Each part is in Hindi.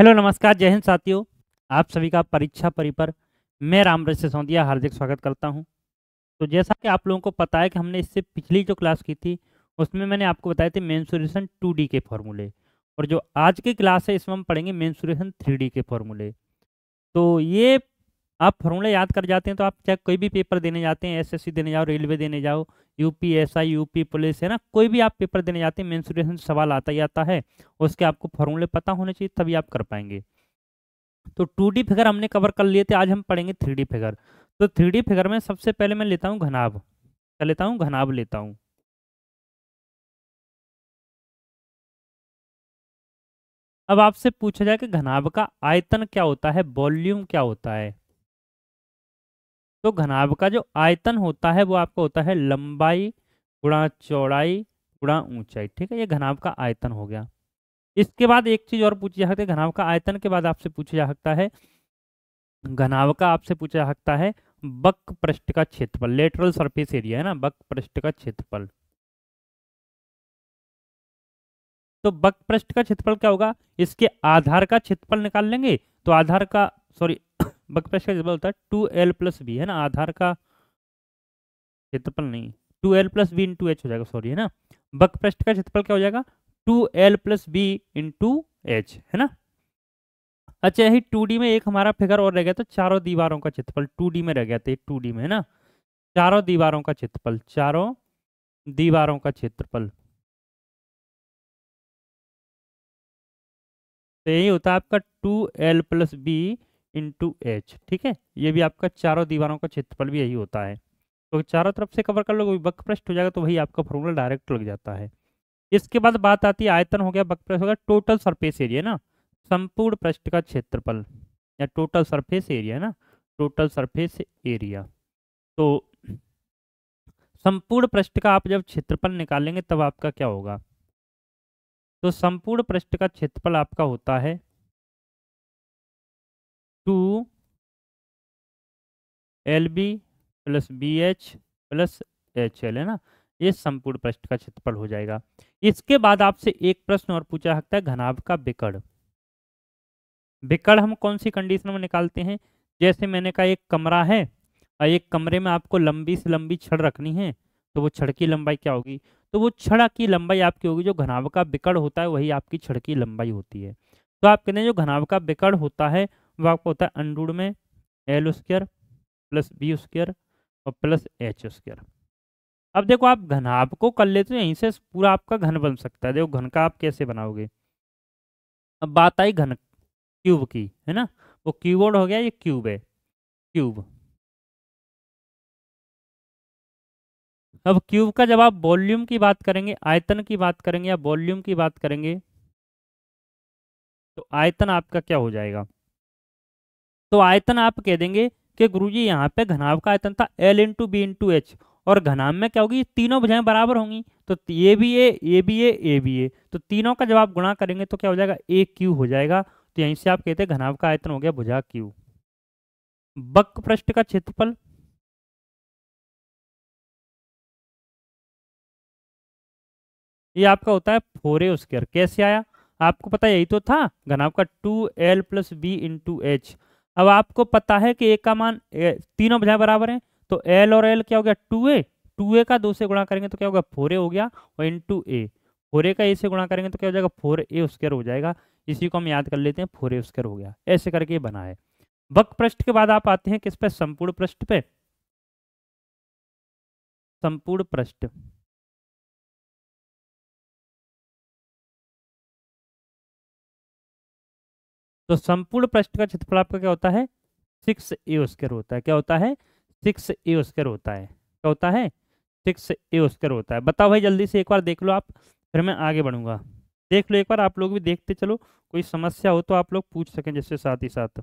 हेलो नमस्कार जय हिंद साथियों। आप सभी का परीक्षा परिपर मैं रामराज सिसोदिया हार्दिक स्वागत करता हूं। तो जैसा कि आप लोगों को पता है कि हमने इससे पिछली जो क्लास की थी उसमें मैंने आपको बताए थे मेंसुरेशन 2D के फॉर्मूले, और जो आज की क्लास है इसमें हम पढ़ेंगे मेंसुरेशन 3D के फॉर्मूले। तो ये आप फॉर्मूले याद कर जाते हैं तो आप चाहे कोई भी पेपर देने जाते हैं, एसएससी देने जाओ, रेलवे देने जाओ, यूपीएसआई, यूपी पुलिस, है ना, कोई भी आप पेपर देने जाते हैं मेंसुरेशन सवाल आता ही आता है। उसके आपको फॉर्मूले पता होने चाहिए तभी आप कर पाएंगे। तो 2D फिगर हमने कवर कर लिए थे, आज हम पढ़ेंगे 3D फिगर। तो 3D फिगर में सबसे पहले मैं लेता हूँ घनाभ। क्या लेता हूँ? घनाभ लेता हूँ। अब आपसे पूछा जाए कि घनाभ का आयतन क्या होता है, वॉल्यूम क्या होता है। तो घनाभ का जो आयतन होता है वो आपका होता है लंबाई गुणा चौड़ाई गुणा ऊंचाई। ठीक है, ये घनाभ का आयतन हो गया। इसके बाद एक चीज और पूछी जा सकती है, घनाभ का आयतन के बाद आपसे पूछा जा सकता है, घनाभ का आपसे पूछा जा सकता है वक्र पृष्ठ का क्षेत्रफल, लेटरल सरफेस एरिया, है ना, वक्र पृष्ठ का क्षेत्रफल। तो वक्र पृष्ठ का क्षेत्रफल क्या होगा, इसके आधार का क्षेत्रफल निकाल लेंगे। तो आधार का, सॉरी, वक्र पृष्ठ का क्षेत्रफल होता है 2l+b, है ना, आधार का क्षेत्रफल नहीं, 2l+b इंटू एच हो जाएगा, सॉरी, है ना। वक्र पृष्ठ का क्षेत्रफल क्या हो जाएगा, 2l+b इंटू एच, है ना। अच्छा, यही 2D में एक हमारा फिगर और रह गया, तो चारों दीवारों का क्षेत्रफल 2D में रह गया था, 2D में, है ना। चारों दीवारों का क्षेत्रफल, चारों दीवारों का क्षेत्रफल, तो यही होता है आपका 2l+b इंटू एच। ठीक है, ये भी आपका चारों दीवारों का क्षेत्रफल भी यही होता है। तो चारों तरफ से कवर कर लो, वक्र पृष्ठ हो जाएगा, तो वही आपका फॉर्मूला डायरेक्ट लग जाता है। इसके बाद बात आती है, आयतन हो गया, वक्र पृष्ठ हो गया, टोटल सरफेस एरिया ना, संपूर्ण पृष्ठ का क्षेत्रफल, या टोटल सरफेस एरिया, है ना, टोटल सरफेस एरिया। तो संपूर्ण पृष्ठ का आप जब क्षेत्रफल निकालेंगे तब आपका क्या होगा, तो संपूर्ण पृष्ठ का क्षेत्रफल आपका होता है 2LB+BH+HL, है ना। ये संपूर्ण पृष्ठ का क्षेत्रफल हो जाएगा। इसके बाद आपसे एक प्रश्न और पूछा सकता है, घनाभ का विकर्ण। विकर्ण हम कौन सी कंडीशन में निकालते हैं, जैसे मैंने कहा एक कमरा है और एक कमरे में आपको लंबी से लंबी छड़ रखनी है, तो वो छड़ की लंबाई क्या होगी, तो वो छड़ की लंबाई आपकी होगी, जो घनाभ का विकर्ण होता है वही आपकी छड़ की लंबाई होती है। तो आप कहते हैं जो घनाभ का विकर्ण होता है वो आपको होता है अंडूड में l² प्लस b² और प्लस h²। अब देखो, आप घनाभ को कर लेते हो, यहीं से पूरा आपका घन बन सकता है। देखो घन का आप कैसे बनाओगे। अब बात आई घन क्यूब की, है ना, वो कीबोर्ड हो गया, ये क्यूब है, क्यूब। अब क्यूब का जब आप वॉल्यूम की बात करेंगे, आयतन की बात करेंगे या वॉल्यूम की बात करेंगे, तो आयतन आपका क्या हो जाएगा, तो आयतन आप कह देंगे कि गुरुजी यहाँ पे घनाभ का आयतन था L×B×H, और घनाभ में क्या होगी, तीनों भुजाएं बराबर होंगी, तो ये भी ए, ये भी ए, ये भी ए, तो तीनों का जब आप गुणा करेंगे तो क्या हो जाएगा, ए क्यू हो जाएगा। तो यहीं से आप कहते हैं घनाभ का आयतन हो गया भुजा क्यू। वक्र पृष्ठ का क्षेत्रफल, ये आपका होता है 4a²। कैसे आया, आपको पता है यही तो था, घनाभ का 2l+b×h। अब आपको पता है कि ए का मान तीनों भुजाएं बराबर हैं, तो एल और एल क्या हो गया 2a, 2a का 2 से गुणा करेंगे तो क्या होगा 4a हो गया, और इंटू ए, 4a का ए से गुणा करेंगे तो क्या हो जाएगा 4a² हो जाएगा। इसी को हम याद कर लेते हैं, 4a² हो गया, ऐसे करके ये बना है। वक्र पृष्ठ के बाद आप आते हैं किस पे, संपूर्ण पृष्ठ पे। संपूर्ण पृष्ठ, तो संपूर्ण पृष्ठ का क्षेत्रफल आपका क्या होता है, 6a² होता है। क्या होता है, 6a² होता है। क्या होता है, 6a² होता है। बताओ भाई, जल्दी से एक बार देख लो आप, फिर मैं आगे बढ़ूंगा। देख लो एक बार, आप लोग भी देखते चलो, कोई समस्या हो तो आप लोग पूछ सकें जिससे साथ ही साथ।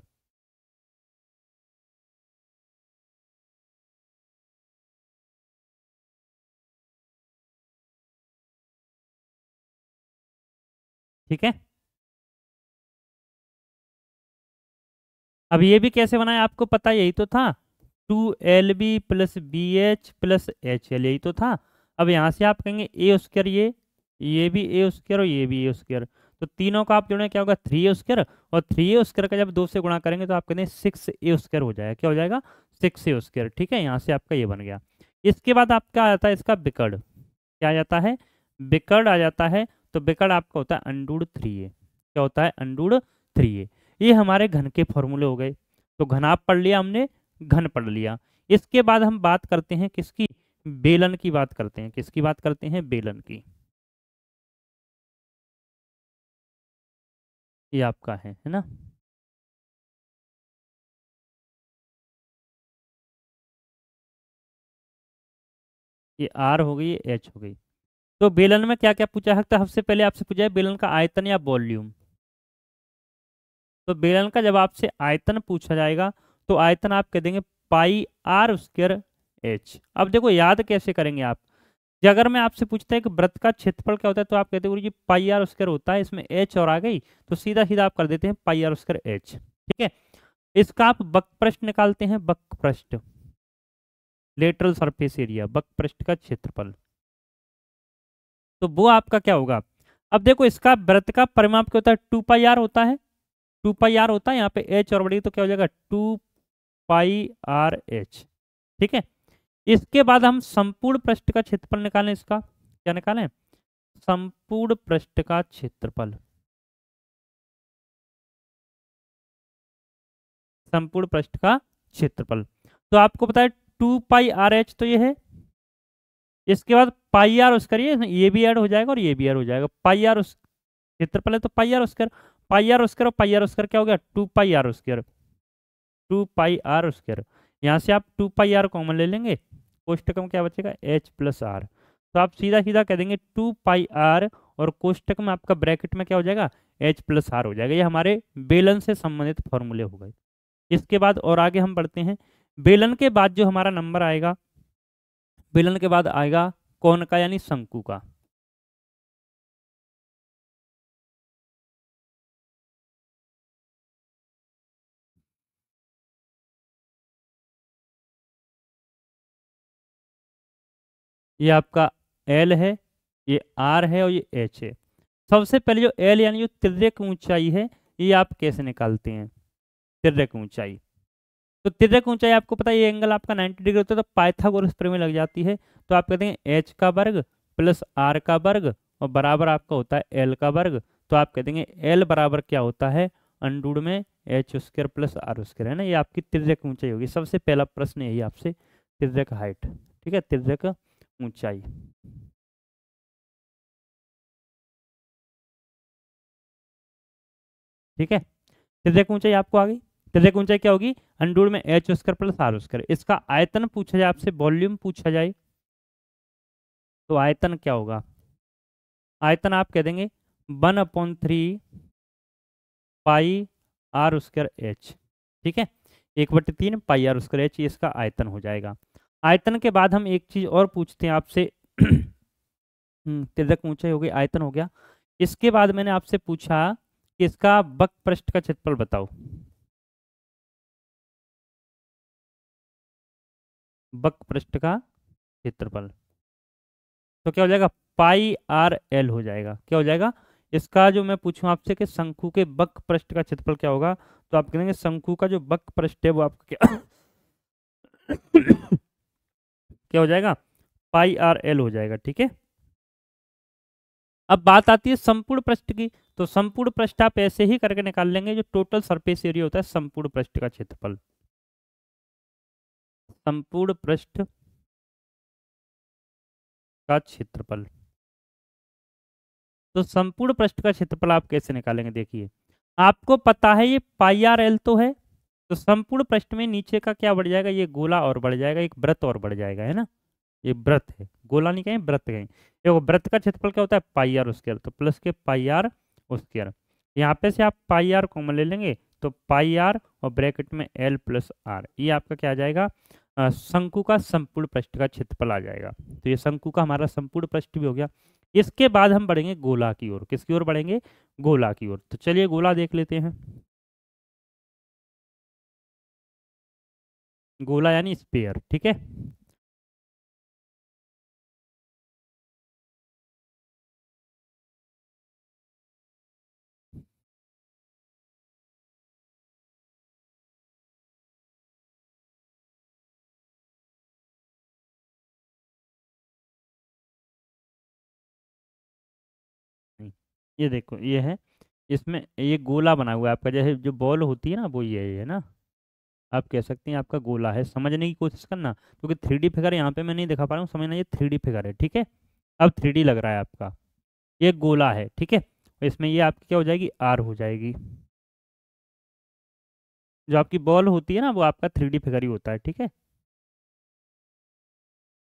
ठीक है, अब ये भी कैसे बनाया आपको पता, यही तो था, 2LB+BH+HL, यही तो था। अब यहाँ से आप कहेंगे a², ये भी a² और ये भी a², तो तीनों का आप जोड़ें क्या होगा 3a², और 3a² का जब 2 से गुणा करेंगे तो आप कहते हैं 6a² हो जाएगा। क्या हो जाएगा 6a²। ठीक है, यहाँ से आपका ये बन गया। इसके बाद आपका आ जाता है इसका विकर्ण। क्या आ जाता है, विकर्ण आ जाता है। तो विकर्ण आपका होता है √3a। क्या होता है √3a। ये हमारे घन के फॉर्मूले हो गए। तो घनाभ पढ़ लिया हमने, घन पढ़ लिया। इसके बाद हम बात करते हैं किसकी, बेलन की बात करते हैं। किसकी बात करते हैं, बेलन की। ये आपका है ना। ये आर हो गई, ये एच हो गई। तो बेलन में क्या क्या पूछा है, तो सबसे पहले आपसे पूछा है बेलन का आयतन या वॉल्यूम। तो बेलन का जब आपसे आयतन पूछा जाएगा तो आयतन आप कह देंगे πr² h। अब देखो याद कैसे करेंगे आप, कि अगर मैं आपसे पूछता है कि वृत्त का क्षेत्रफल क्या होता है तो आप कहते हो गुरु जी πr² होता है, इसमें h और आ गई तो सीधा सीधा आप कर देते हैं πr² h। ठीक है, इसका आप वक्रपृष्ठ निकालते हैं, वक्रपृष्ठ लेटरल सरफेस एरिया, वक्रपृष्ठ का क्षेत्रफल। तो वो आपका क्या होगा, अब देखो इसका वृत्त का परिमाप क्या होता है 2πr होता है, 2πr होता है, यहाँ पे h और बढ़ेगी तो क्या हो जाएगा 2πrh। ठीक है, इसके बाद हम संपूर्ण पृष्ठ का क्षेत्रफल निकालें। इसका क्या निकालें, संपूर्ण पृष्ठ का क्षेत्रफल। संपूर्ण पृष्ठ का क्षेत्रफल तो आपको पता है 2πrh तो ये है। इसके बाद πr उस करिए, ये भी ऐड हो जाएगा और ये भी ऐड हो जाएगा। πr उस क्षेत्रफल है तो πr², πr² और πr² क्या हो गया 2πr², 2πr²। यहाँ से आप 2πr कॉमन ले लेंगे, कोष्टक में क्या बचेगा h+r। तो आप सीधा सीधा कह देंगे 2πr और कोष्टक में आपका ब्रैकेट में क्या हो जाएगा h+r हो जाएगा। ये हमारे बेलन से संबंधित फॉर्मूले हो गए। इसके बाद और आगे हम बढ़ते हैं। बेलन के बाद जो हमारा नंबर आएगा, बेलन के बाद आएगा कोण का यानी शंकु का। ये आपका एल है, ये आर है और ये एच है। सबसे पहले जो एल यानी जो तिर्यक ऊंचाई है, ये आप कैसे निकालते हैं, तिर्यक ऊंचाई। तो तिर्यक ऊंचाई आपको पता है ये एंगल आपका 90 डिग्री होता है, तो पाइथागोरस प्रमेय लग जाती है। तो आप कहते हैं एच का वर्ग प्लस आर का वर्ग और बराबर आपका होता है एल का वर्ग। तो आप कह देंगे एल बराबर क्या होता है अंडूड में h² प्लस r², है ना। ये आपकी तिर्यक ऊंचाई होगी। सबसे पहला प्रश्न यही आपसे, तिर्यक हाइट। ठीक है, तिर्यक ऊंचाई। ठीक है, तिर्यक ऊंचाई आपको आ गई। तिर्यक ऊंचाई क्या होगी अंडूड में h² प्लस r²। इसका आयतन पूछा जाए आपसे, वॉल्यूम पूछा जाए तो आयतन क्या होगा, आयतन आप कह देंगे 1/3 πr²h। ठीक है, 1/3 πr²h, ये इसका आयतन हो जाएगा। आयतन के बाद हम एक चीज और पूछते हैं आपसे। तिर्यक ऊंचाई हो गई, आयतन हो गया। इसके बाद मैंने आपसे पूछा कि इसका वक्रपृष्ठ का क्षेत्रफल बताओ। वक्रपृष्ठ का क्षेत्रफल तो क्या हो जाएगा πrl हो जाएगा। क्या हो जाएगा, इसका जो मैं पूछूं आपसे कि शंकु के वक्रपृष्ठ का क्षेत्रफल क्या होगा, तो आप कहेंगे शंकु का जो वक्रपृष्ठ है वो आपका क्या क्या हो जाएगा πrl हो जाएगा। ठीक है, अब बात आती है संपूर्ण पृष्ठ की। तो संपूर्ण पृष्ठ आप ऐसे ही करके निकाल लेंगे, जो टोटल सरफेस एरिया होता है संपूर्ण पृष्ठ का क्षेत्रफल। संपूर्ण पृष्ठ का क्षेत्रफल, तो संपूर्ण पृष्ठ का क्षेत्रफल आप कैसे निकालेंगे, देखिए आपको पता है ये πrl तो है। तो संपूर्ण पृष्ठ में नीचे का क्या बढ़ जाएगा, ये गोला और बढ़ जाएगा, एक वृत्त और बढ़ जाएगा, है ना। ये वृत्त है, गोला नहीं कहें वृत्त कहें। देखो वृत्त का क्षेत्रफल क्या होता है πr², तो प्लस के πr²। यहाँ पे से आप πr कॉमन ले लेंगे तो πr और ब्रैकेट में l+r, ये आपका क्या आ जाएगा शंकु का संपूर्ण पृष्ठ का क्षेत्रफल आ जाएगा। तो ये शंकु का हमारा संपूर्ण पृष्ठ भी हो गया। इसके बाद हम बढ़ेंगे गोला की ओर। किसकी ओर बढ़ेंगे, गोला की ओर। तो चलिए गोला देख लेते हैं। गोला यानी स्पेयर। ठीक है, ये देखो ये है, इसमें ये गोला बना हुआ है आपका, जैसे जो बॉल होती है ना वो ये है ना, आप कह सकते हैं आपका गोला है। समझने की कोशिश करना, क्योंकि 3D फिगर यहाँ पे मैं नहीं दिखा पा रहा हूँ, समझना ये 3D फिगर है, ठीक है। अब 3D लग रहा है आपका, ये गोला है, ठीक है। इसमें ये आपकी क्या हो जाएगी, आर हो जाएगी। जो आपकी बॉल होती है ना वो आपका 3D फिगर ही होता है, ठीक है।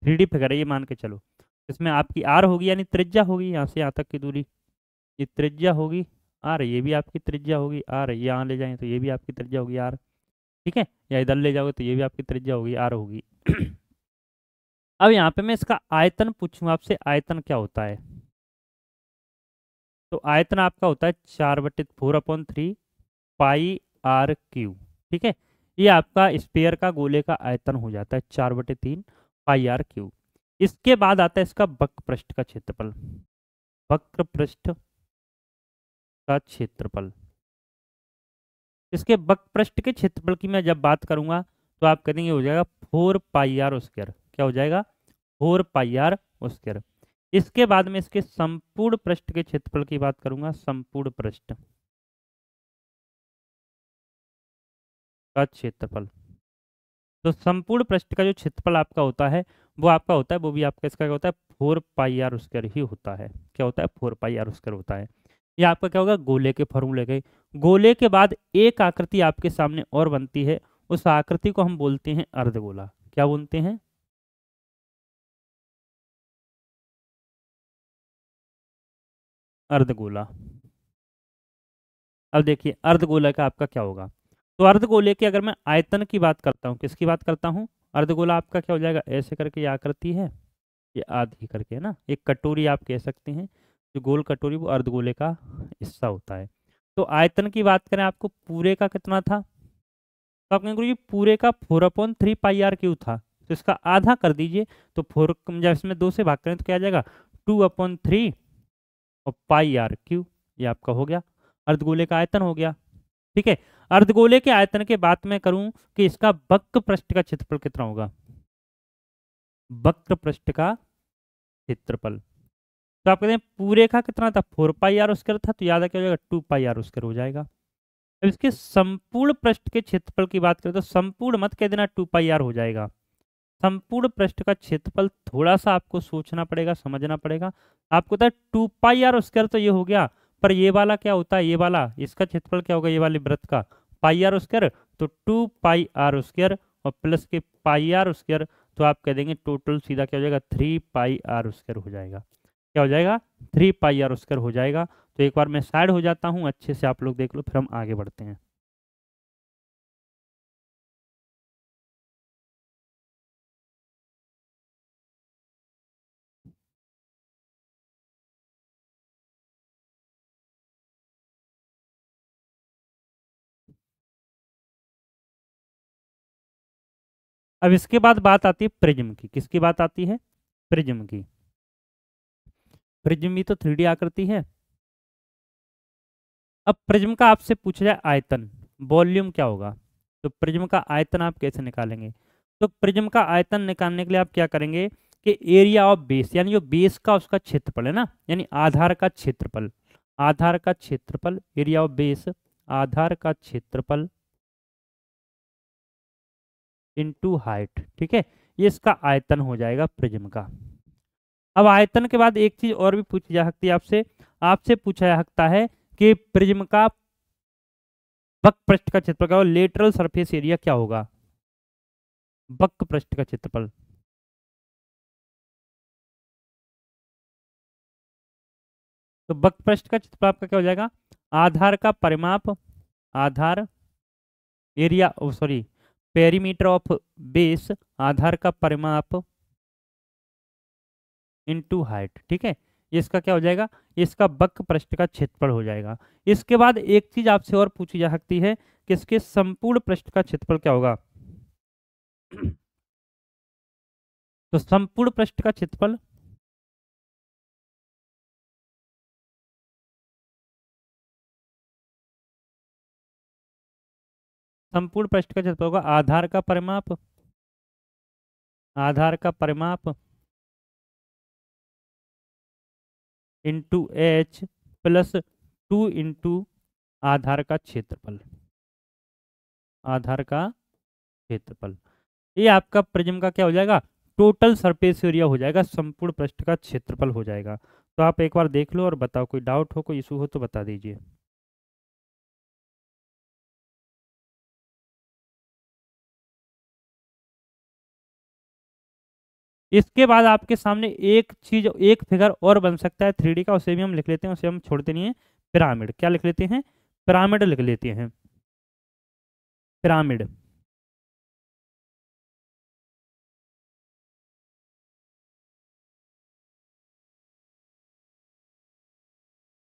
3D फिगर है ये, मान के चलो। इसमें आपकी आर होगी, यानी त्रिज्या होगी, यहाँ से यहाँ तक की दूरी, ये त्रिज्या होगी आर, ये भी आपकी त्रिज्या होगी आर, यहाँ ले जाएं तो ये भी आपकी त्रिज्या होगी आर, ठीक है। या इधर ले जाओगे तो ये भी आपकी त्रिज्या होगी आर होगी। अब यहाँ पे मैं इसका आयतन पूछूं आपसे, आयतन क्या होता है? तो आयतन आपका होता है 4/4/3 पाई आर क्यू, ठीक है। ये आपका स्पेयर का गोले का आयतन हो जाता है 4/3 पाई आर क्यू। इसके बाद आता है इसका वक्र पृष्ठ का क्षेत्रफल। वक्र पृष्ठ का क्षेत्रफल, इसके वक्र पृष्ठ के क्षेत्रफल की मैं जब बात करूंगा तो आप कहेंगे हो जाएगा 4 पाई आर स्क्वायर। क्या हो जाएगा, 4 पाई आर स्क्वायर। इसके बाद में इसके संपूर्ण पृष्ठ के क्षेत्रफल की बात करूंगा, संपूर्ण पृष्ठ का क्षेत्रफल। तो संपूर्ण पृष्ठ का जो क्षेत्रफल आपका होता है वो आपका होता है, वो भी आपका इसका क्या होता है, 4 पाई आर स्क्वायर ही होता है। क्या होता है, 4 पाई आर स्क्वायर होता है। ये आपका क्या होगा, गोले के फॉर्मूले के। गोले के बाद एक आकृति आपके सामने और बनती है, उस आकृति को हम बोलते हैं अर्धगोला। क्या बोलते हैं, अर्धगोला। अब देखिए अर्धगोला का आपका क्या होगा, तो अर्धगोले के अगर मैं आयतन की बात करता हूँ, किसकी बात करता हूँ, अर्धगोला आपका क्या हो जाएगा, ऐसे करके ये आकृति है, ये आधी करके है ना, एक कटोरी आप कह सकते हैं, जो गोल कटोरी वो अर्धगोले का हिस्सा होता है। तो आयतन की बात करें, आपको पूरे का कितना था, तो आप कहेंगे ये पूरे का 4/3 पाई आर क्यू था, तो इसका आधा कर दीजिए। तो फोर जब इसमें 2 से भाग करें तो क्या आ जाएगा, 2/3 और पाई आर क्यू, ये आपका हो गया अर्धगोले का आयतन हो गया, ठीक है। अर्धगोले के आयतन के बात मैं करूं कि इसका वक्र पृष्ठ का क्षेत्रफल कितना होगा, वक्र पृष्ठ का क्षेत्रफल। तो आप कहते हैं पूरे का कितना था, 4 पाई आर स्क्वायर था, तो याद है क्या हो जाएगा, 2 पाई आर स्क्वायर हो जाएगा। अब इसके संपूर्ण पृष्ठ के क्षेत्रफल की बात करें तो संपूर्ण मत कह देना, 2 पाई आर हो जाएगा। संपूर्ण पृष्ठ का क्षेत्रफल थोड़ा सा आपको सोचना पड़ेगा, समझना पड़ेगा। आपको पता है 2 पाई आर स्क्वायर तो ये हो गया, पर ये वाला क्या होता है, ये वाला इसका क्षेत्रफल क्या होगा, ये वाले वृत्त का पाई आर स्क्वायर। तो 2 पाई आर स्क्वायर और प्लस के पाई आर स्क्वायर, तो आप कह देंगे टोटल सीधा क्या हो जाएगा, 3 पाई आर स्क्वायर हो जाएगा। क्या हो जाएगा, 3 पाई आर स्क्वायर हो जाएगा। तो एक बार मैं साइड हो जाता हूँ, अच्छे से आप लोग देख लो, फिर हम आगे बढ़ते हैं। अब इसके बाद बात आती है प्रिज्म की, किसकी बात आती है, प्रिज्म की। प्रिज्म भी तो 3D आकृति है। अब प्रिज्म का आपसे पूछा जाए आयतन, वॉल्यूम क्या होगा, तो प्रिज्म का आयतन आप कैसे निकालेंगे। तो प्रिज्म का आयतन निकालने के लिए आप क्या करेंगे कि एरिया ऑफ बेस, यानी जो बेस का उसका क्षेत्रफल है ना, यानी आधार का क्षेत्रफल, आधार का क्षेत्रफल, एरिया ऑफ बेस, आधार का क्षेत्रफल इनटू हाइट, ठीक है। ये इसका आयतन हो जाएगा प्रिज्म का। अब आयतन के बाद एक चीज और भी पूछी जा सकती है आपसे, आपसे पूछा जा सकता है कि प्रिज्म का वक्र पृष्ठ का क्षेत्रफल और लेटरल सरफेस एरिया क्या होगा, वक्र पृष्ठ का क्षेत्रफल। तो वक्र पृष्ठ का क्षेत्रफल आपका क्या हो जाएगा, आधार का परिमाप, आधार area sorry perimeter of base, आधार का परिमाप इनटू हाइट, ठीक है। ये इसका क्या हो जाएगा, ये इसका वक्र पृष्ठ का क्षेत्रफल हो जाएगा। इसके बाद एक चीज आपसे और पूछी जा सकती है कि इसके संपूर्ण पृष्ठ का क्षेत्रफल क्या होगा। तो संपूर्ण पृष्ठ का क्षेत्रफल, संपूर्ण पृष्ठ का क्षेत्रफल होगा आधार का परिमाप, आधार का परिमाप इनटू एच प्लस 2 इंटू आधार का क्षेत्रफल, आधार का क्षेत्रफल। ये आपका प्रिज्म का क्या हो जाएगा, टोटल सरफेस एरिया हो जाएगा, संपूर्ण पृष्ठ का क्षेत्रफल हो जाएगा। तो आप एक बार देख लो और बताओ, कोई डाउट हो, कोई इशू हो तो बता दीजिए। इसके बाद आपके सामने एक चीज, एक फिगर और बन सकता है 3D का, उसे भी हम लिख लेते हैं, उसे हम छोड़ते नहीं है, पिरामिड। क्या लिख लेते हैं, पिरामिड लिख लेते हैं, पिरामिड।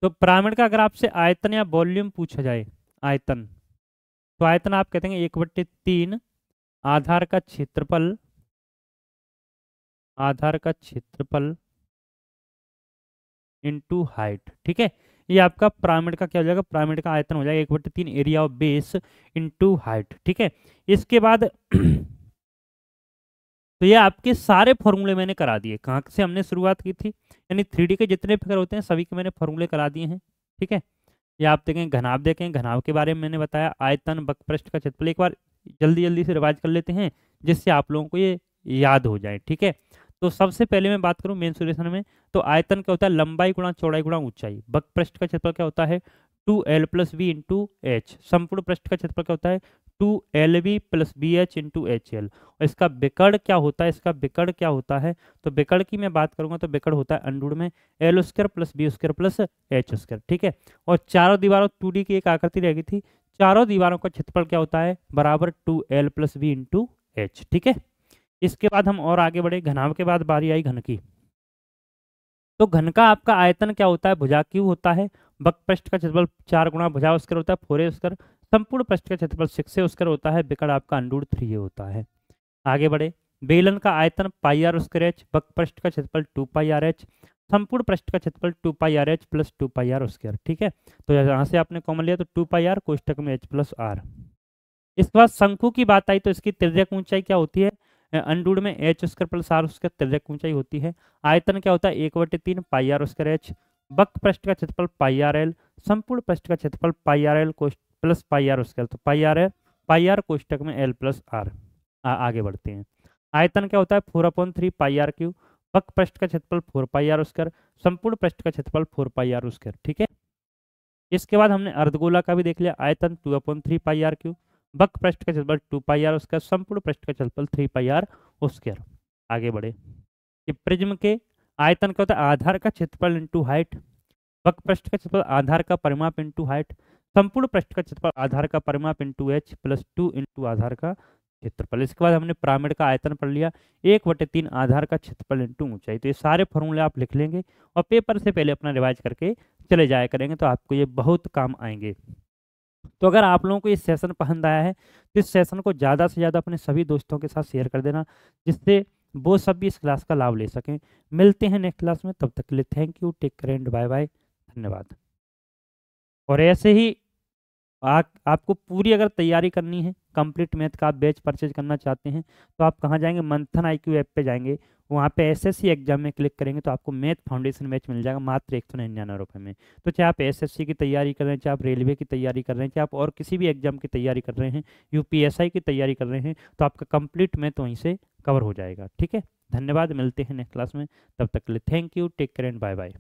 तो पिरामिड का अगर आपसे आयतन या वॉल्यूम पूछा जाए, आयतन, तो आयतन आप कहते हैं 1/3 आधार का क्षेत्रफल, आधार का क्षेत्रफल इंटू हाइट। ठीक है, ये आपका पिरामिड का क्या हो जाएगा, पिरामिड का आयतन हो जाएगा 1/3 area of base into height. ठीक है, इसके बाद तो ये आपके सारे फॉर्मूले मैंने करा दिए। कहाँ से हमने शुरुआत की थी, यानी 3D के जितने फिगर होते हैं सभी के मैंने फॉर्मूले करा दिए हैं। ठीक है, ये आप देखें, घनाभ देखें, घनाभ के बारे में मैंने बताया, आयतन, वक्रपृष्ठ का क्षेत्रफल, एक बार जल्दी जल्दी से रिवाइज कर लेते हैं जिससे आप लोगों को ये याद हो जाए। ठीक है, तो सबसे पहले मैं बात करूं मेंसुरेशन में, तो आयतन क्या होता है, लंबाई गुणा चौड़ाई गुणा ऊंचाई। वक्रपृष्ठ का क्षेत्रफल क्या होता है, 2L + V × H। संपूर्ण पृष्ठ का क्षेत्रफल क्या होता है, 2LV + BH × HL। और इसका विकर्ण क्या होता है, इसका विकर्ण क्या होता है, तो विकर्ण की मैं बात करूंगा तो विकर्ण होता है अंडूर में L² + B² + H²। ठीक है, और चारों दीवारों 2D की एक आकृति रह गई थी, चारों दीवारों का क्षेत्रफल क्या होता है, बराबर 2L + V × H। ठीक है, इसके बाद हम और आगे बढ़े, घनाभ के बाद बारी आई घन की। तो घन का आपका आयतन क्या होता है, भुजा क्यू होता है, वक्रपृष्ठ का क्षेत्रफल 4 गुणा भुजा स्क्वायर होता है, 4A², संपूर्ण पृष्ठ का क्षेत्रफल 6A² होता है, विकर्ण आपका √3A होता है। आगे बढ़े, बेलन का आयतन πr²h, वक्रपृष्ठ का क्षेत्रफल 2πrh, संपूर्ण पृष्ठ का क्षेत्रफल 2πrh + 2πr²। ठीक है, तो यहाँ से आपने कॉमन लिया तो 2πr कोष्टक में h + r। इसके बाद शंकु की बात आई तो इसकी तिर्यक ऊंचाई क्या होती है, अंडूर में h² + r² तिर्यक ऊंचाई होती है। आयतन क्या होता है, 1/3 πr²h, वक्रपृष्ठ का क्षेत्रफल πrl, संपूर्ण पृष्ठ का क्षेत्रफल πrl + πr²। तो πr कोष्टक में l + r। आगे बढ़ते हैं, आयतन क्या होता है, 4/3 πr³, वक्रपृष्ठ का क्षेत्रफल 4πr², संपूर्ण पृष्ठ का क्षेत्रफल 4πr²। ठीक है, इसके बाद हमने अर्धगोला का भी देख लिया, आयतन 2/3 πr³, वक्रपृष्ठ का क्षेत्रफल 2πr², संपूर्ण पृष्ठ का क्षेत्रफल 3πr²। आगे बढ़े, कि प्रिज्म के आयतन क्या होता है, आधार का क्षेत्रफल इंटू हाइट, वक्रपृष्ठ का क्षेत्रफल आधार का परिमाप इंटू हाइट, संपूर्ण पृष्ठ का क्षेत्रफल आधार का परिमाप इंटू h + 2 इंटू आधार का क्षेत्रफल। इसके बाद हमने पिरामिड का आयतन पढ़ लिया, 1/3 आधार का क्षेत्रफल इंटू ऊंचाई। तो ये सारे फॉर्मूले आप लिख लेंगे और पेपर से पहले अपना रिवाइज करके चले जाया करेंगे, तो आपको ये बहुत काम आएंगे। तो अगर आप लोगों को ये सेशन पसंद आया है तो इस सेशन को ज़्यादा से ज़्यादा अपने सभी दोस्तों के साथ शेयर कर देना, जिससे वो सब भी इस क्लास का लाभ ले सकें। मिलते हैं नेक्स्ट क्लास में, तब तक के लिए thank you, take care and bye bye, धन्यवाद। और ऐसे ही आपको पूरी अगर तैयारी करनी है, कंप्लीट मैथ का आप बैच परचेज करना चाहते हैं, तो आप कहाँ जाएंगे, मंथन IQ ऐप पे जाएंगे, वहाँ पे SSC एग्जाम में क्लिक करेंगे तो आपको मैथ फाउंडेशन बैच मिल जाएगा मात्र 199 रुपये में। तो चाहे आप SSC की तैयारी कर रहे हैं, चाहे आप रेलवे की तैयारी कर रहे हैं, चाहे आप और किसी भी एग्जाम की तैयारी कर रहे हैं, UPSI की तैयारी कर रहे हैं, तो आपका कंप्लीट मैथ वहीं से कवर हो जाएगा। ठीक है, धन्यवाद, मिलते हैं नेक्स्ट क्लास में, तब तक के लिए thank you, take care and bye bye.